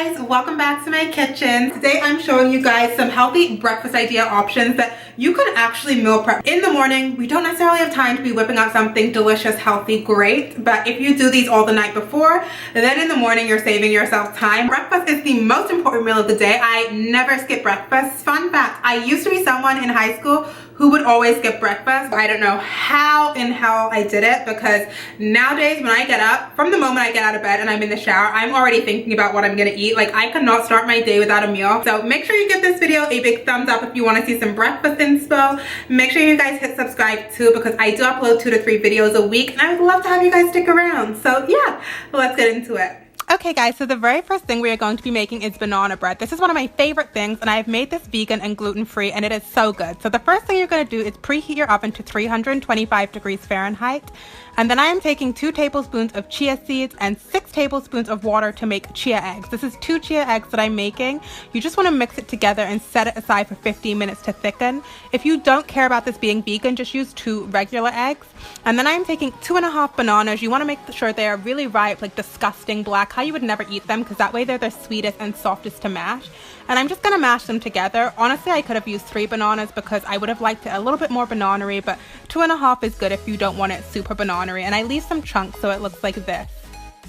guys, welcome back to my kitchen. Today I'm showing you guys some healthy breakfast idea options that you can actually meal prep. In the morning, we don't necessarily have time to be whipping up something delicious, healthy, great, but if you do these all the night before, then in the morning you're saving yourself time. Breakfast is the most important meal of the day. I never skip breakfast. Fun fact, I used to be someone in high school who would always skip breakfast. I don't know how in hell I did it, because nowadays when I get up, from the moment I get out of bed and I'm in the shower, I'm already thinking about what I'm gonna eat. Like, I cannot start my day without a meal. So make sure you give this video a big thumbs up if you want to see some breakfast inspo. Make sure you guys hit subscribe too, because I do upload 2 to 3 videos a week and I would love to have you guys stick around. So yeah, let's get into it. Okay guys, so the very first thing we are going to be making is banana bread. This is one of my favorite things, and I've made this vegan and gluten-free, and it is so good. So the first thing you're going to do is preheat your oven to 325 degrees Fahrenheit. And then I am taking 2 tablespoons of chia seeds and 6 tablespoons of water to make chia eggs. This is 2 chia eggs that I'm making. You just want to mix it together and set it aside for 15 minutes to thicken. If you don't care about this being vegan, just use 2 regular eggs. And then I'm taking 2.5 bananas. You want to make sure they are really ripe, like disgusting black, how you would never eat them, because that way they're the sweetest and softest to mash. And I'm just going to mash them together. Honestly, I could have used 3 bananas because I would have liked it a little bit more banana-y, but 2.5 is good if you don't want it super banana-y. And I leave some chunks so it looks like this.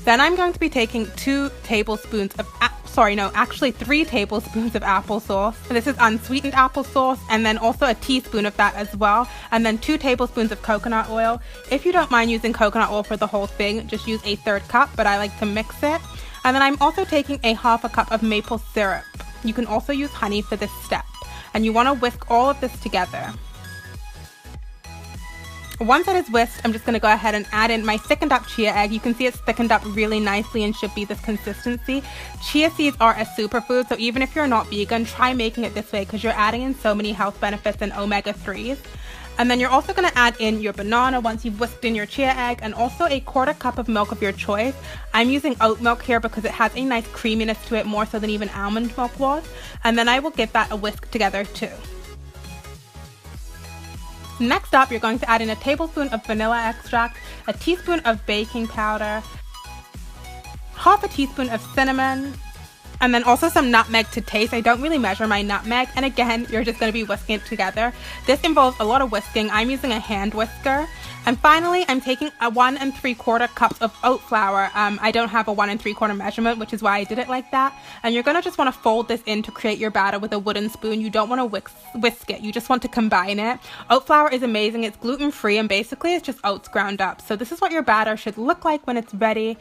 Then I'm going to be taking 2 tablespoons of, actually 3 tablespoons of applesauce. This is unsweetened applesauce, and then also a teaspoon of that as well. And then 2 tablespoons of coconut oil. If you don't mind using coconut oil for the whole thing, just use a 1/3 cup, but I like to mix it. And then I'm also taking a 1/2 cup of maple syrup. You can also use honey for this step. And you want to whisk all of this together. Once that is whisked, I'm just going to go ahead and add in my thickened up chia egg. You can see it's thickened up really nicely and should be this consistency. Chia seeds are a superfood, so even if you're not vegan, try making it this way because you're adding in so many health benefits and omega-3s. And then you're also going to add in your banana once you've whisked in your chia egg, and also a 1/4 cup of milk of your choice. I'm using oat milk here because it has a nice creaminess to it, more so than even almond milk was. And then I will give that a whisk together too. Next up, you're going to add in a tablespoon of vanilla extract, a teaspoon of baking powder, 1/2 teaspoon of cinnamon, and then also some nutmeg to taste. I don't really measure my nutmeg, and again, you're just going to be whisking it together. This involves a lot of whisking. I'm using a hand whisker. And finally, I'm taking a 1 3/4 cups of oat flour. I don't have a 1 3/4 measurement, which is why I did it like that. And you're going to just want to fold this in to create your batter with a wooden spoon. You don't want to whisk it. You just want to combine it. Oat flour is amazing. It's gluten-free, and basically it's just oats ground up. So this is what your batter should look like when it's ready.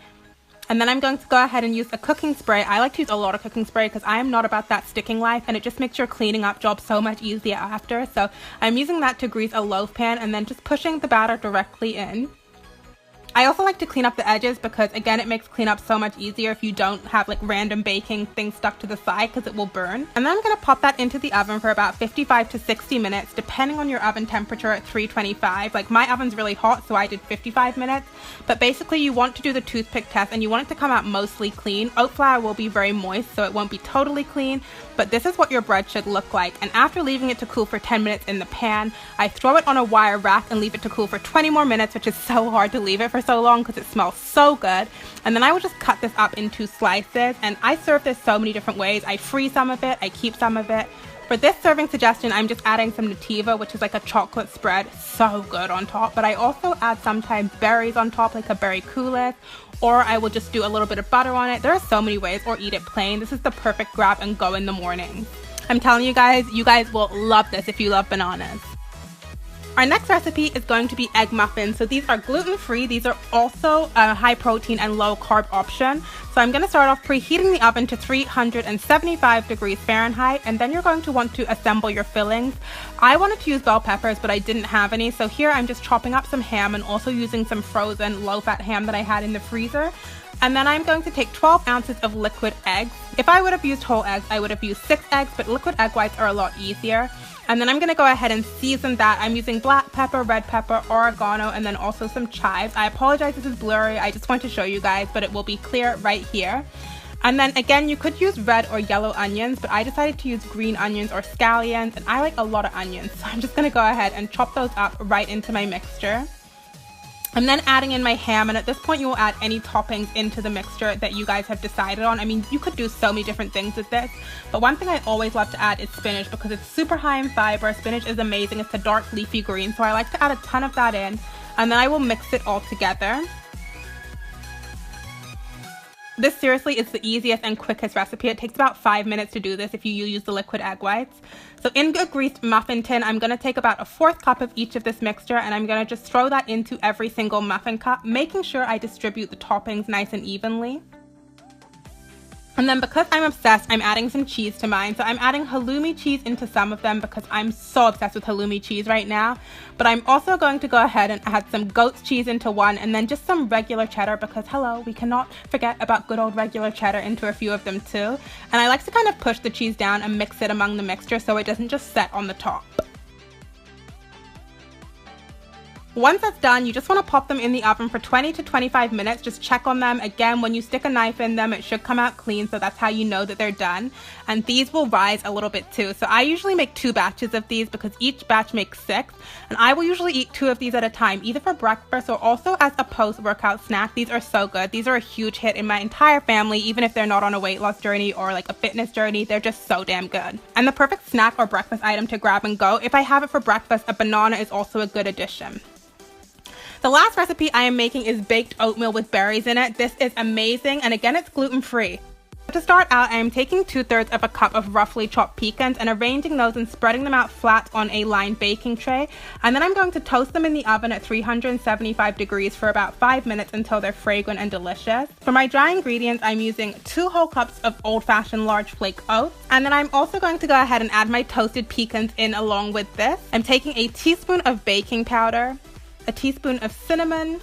And then I'm going to go ahead and use a cooking spray. I like to use a lot of cooking spray because I am not about that sticking life, and it just makes your cleaning up job so much easier after. So I'm using that to grease a loaf pan and then just pushing the batter directly in. I also like to clean up the edges because, again, it makes cleanup so much easier if you don't have like random baking things stuck to the side, because it will burn. And then I'm going to pop that into the oven for about 55 to 60 minutes, depending on your oven temperature at 325. Like, my oven's really hot, so I did 55 minutes. But basically, you want to do the toothpick test, and you want it to come out mostly clean. Oat flour will be very moist, so it won't be totally clean. But this is what your bread should look like. And after leaving it to cool for 10 minutes in the pan, I throw it on a wire rack and leave it to cool for 20 more minutes, which is so hard to leave it for so long because it smells so good. And then I will just cut this up into slices, and I serve this so many different ways. I freeze some of it, I keep some of it. For this serving suggestion, I'm just adding some Nativa, which is like a chocolate spread, so good on top. But I also add sometimes berries on top, like a berry coulis, or I will just do a little bit of butter on it. There are so many ways, or eat it plain. This is the perfect grab and go in the morning. I'm telling you guys will love this if you love bananas. Our next recipe is going to be egg muffins. So these are gluten-free. These are also a high protein and low carb option. So I'm going to start off preheating the oven to 375 degrees Fahrenheit, and then you're going to want to assemble your fillings. I wanted to use bell peppers, but I didn't have any. So here I'm just chopping up some ham and also using some frozen low-fat ham that I had in the freezer. And then I'm going to take 12 ounces of liquid eggs. If I would have used whole eggs, I would have used 6 eggs, but liquid egg whites are a lot easier. And then I'm going to go ahead and season that. I'm using black pepper, red pepper, oregano, and then also some chives. I apologize this is blurry. I just want to show you guys, but it will be clear right here. And then again, you could use red or yellow onions, but I decided to use green onions or scallions, and I like a lot of onions. So I'm just going to go ahead and chop those up right into my mixture. I'm then adding in my ham, and at this point you will add any toppings into the mixture that you guys have decided on. I mean, you could do so many different things with this, but one thing I always love to add is spinach because it's super high in fiber. Spinach is amazing. It's a dark leafy green, so I like to add a ton of that in, and then I will mix it all together. This seriously is the easiest and quickest recipe. It takes about 5 minutes to do this if you use the liquid egg whites. So in a greased muffin tin, I'm going to take about a 1/4 cup of each of this mixture, and I'm going to just throw that into every single muffin cup, making sure I distribute the toppings nice and evenly. And then because I'm obsessed, I'm adding some cheese to mine. So I'm adding halloumi cheese into some of them because I'm so obsessed with halloumi cheese right now. But I'm also going to go ahead and add some goat's cheese into one, and then just some regular cheddar because hello, we cannot forget about good old regular cheddar into a few of them too. And I like to kind of push the cheese down and mix it among the mixture so it doesn't just set on the top. Once that's done, you just want to pop them in the oven for 20 to 25 minutes. Just check on them. Again, when you stick a knife in them, it should come out clean, so that's how you know that they're done. And these will rise a little bit too. So I usually make 2 batches of these because each batch makes 6. And I will usually eat 2 of these at a time, either for breakfast or also as a post-workout snack. These are so good. These are a huge hit in my entire family, even if they're not on a weight loss journey or like a fitness journey. They're just so damn good. And the perfect snack or breakfast item to grab and go. If I have it for breakfast, a banana is also a good addition. The last recipe I am making is baked oatmeal with berries in it. This is amazing, and again, it's gluten-free. To start out, I am taking 2/3 of a cup of roughly chopped pecans and arranging those and spreading them out flat on a lined baking tray. And then I'm going to toast them in the oven at 375 degrees for about 5 minutes until they're fragrant and delicious. For my dry ingredients, I'm using 2 whole cups of old-fashioned large flake oats. And then I'm also going to go ahead and add my toasted pecans in along with this. I'm taking a teaspoon of baking powder, a teaspoon of cinnamon,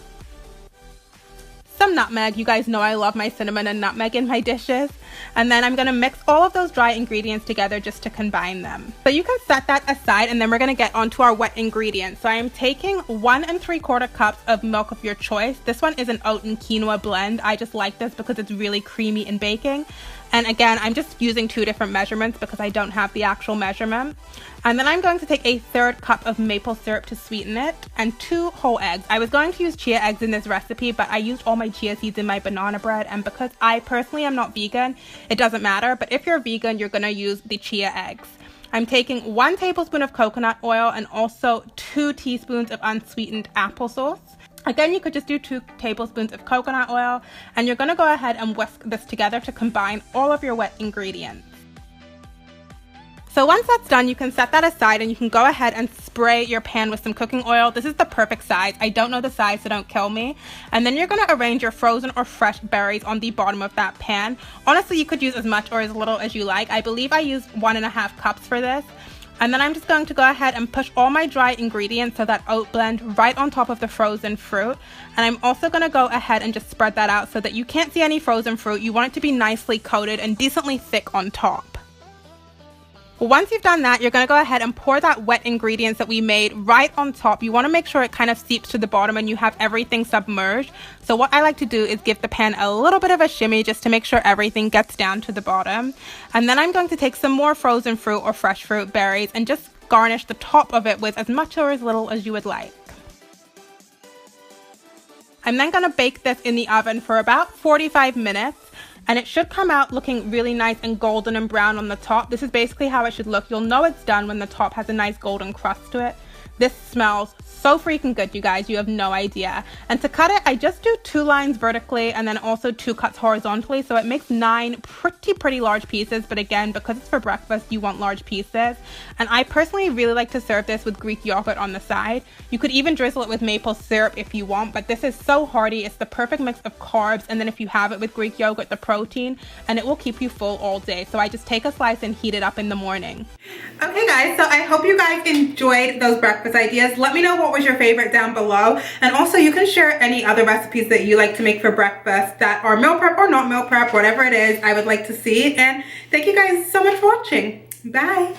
some nutmeg. You guys know I love my cinnamon and nutmeg in my dishes. And then I'm going to mix all of those dry ingredients together just to combine them. So you can set that aside, and then we're going to get onto our wet ingredients. So I am taking 1 3/4 cups of milk of your choice. This one is an oat and quinoa blend. I just like this because it's really creamy in baking. And again, I'm just using 2 different measurements because I don't have the actual measurement. And then I'm going to take a 1/3 cup of maple syrup to sweeten it, and 2 whole eggs. I was going to use chia eggs in this recipe, but I used all my chia seeds in my banana bread, and because I personally am not vegan, it doesn't matter. But if you're vegan, you're going to use the chia eggs. I'm taking 1 tablespoon of coconut oil and also 2 teaspoons of unsweetened applesauce. Again, you could just do 2 tablespoons of coconut oil, and you're going to go ahead and whisk this together to combine all of your wet ingredients. So once that's done, you can set that aside and you can go ahead and spray your pan with some cooking oil. This is the perfect size. I don't know the size, so don't kill me. And then you're going to arrange your frozen or fresh berries on the bottom of that pan. Honestly, you could use as much or as little as you like. I believe I used 1.5 cups for this. And then I'm just going to go ahead and push all my dry ingredients, so that oat blend, right on top of the frozen fruit. And I'm also going to go ahead and just spread that out so that you can't see any frozen fruit. You want it to be nicely coated and decently thick on top. Once you've done that, you're going to go ahead and pour that wet ingredients that we made right on top. You want to make sure it kind of seeps to the bottom and you have everything submerged. So what I like to do is give the pan a little bit of a shimmy just to make sure everything gets down to the bottom. And then I'm going to take some more frozen fruit or fresh fruit berries and just garnish the top of it with as much or as little as you would like. I'm then going to bake this in the oven for about 45 minutes. And it should come out looking really nice and golden and brown on the top. This is basically how it should look. You'll know it's done when the top has a nice golden crust to it. This smells so freaking good, you guys. You have no idea. And to cut it, I just do 2 lines vertically and then also 2 cuts horizontally. So it makes 9 pretty large pieces. But again, because it's for breakfast, you want large pieces. And I personally really like to serve this with Greek yogurt on the side. You could even drizzle it with maple syrup if you want. But this is so hearty. It's the perfect mix of carbs. And then if you have it with Greek yogurt, the protein, and it will keep you full all day. So I just take a slice and heat it up in the morning. Okay, guys. So I hope you guys enjoyed those breakfast ideas. Let me know what was your favorite down below, and also you can share any other recipes that you like to make for breakfast that are meal prep or not meal prep, whatever it is. I would like to see. And thank you guys so much for watching. Bye.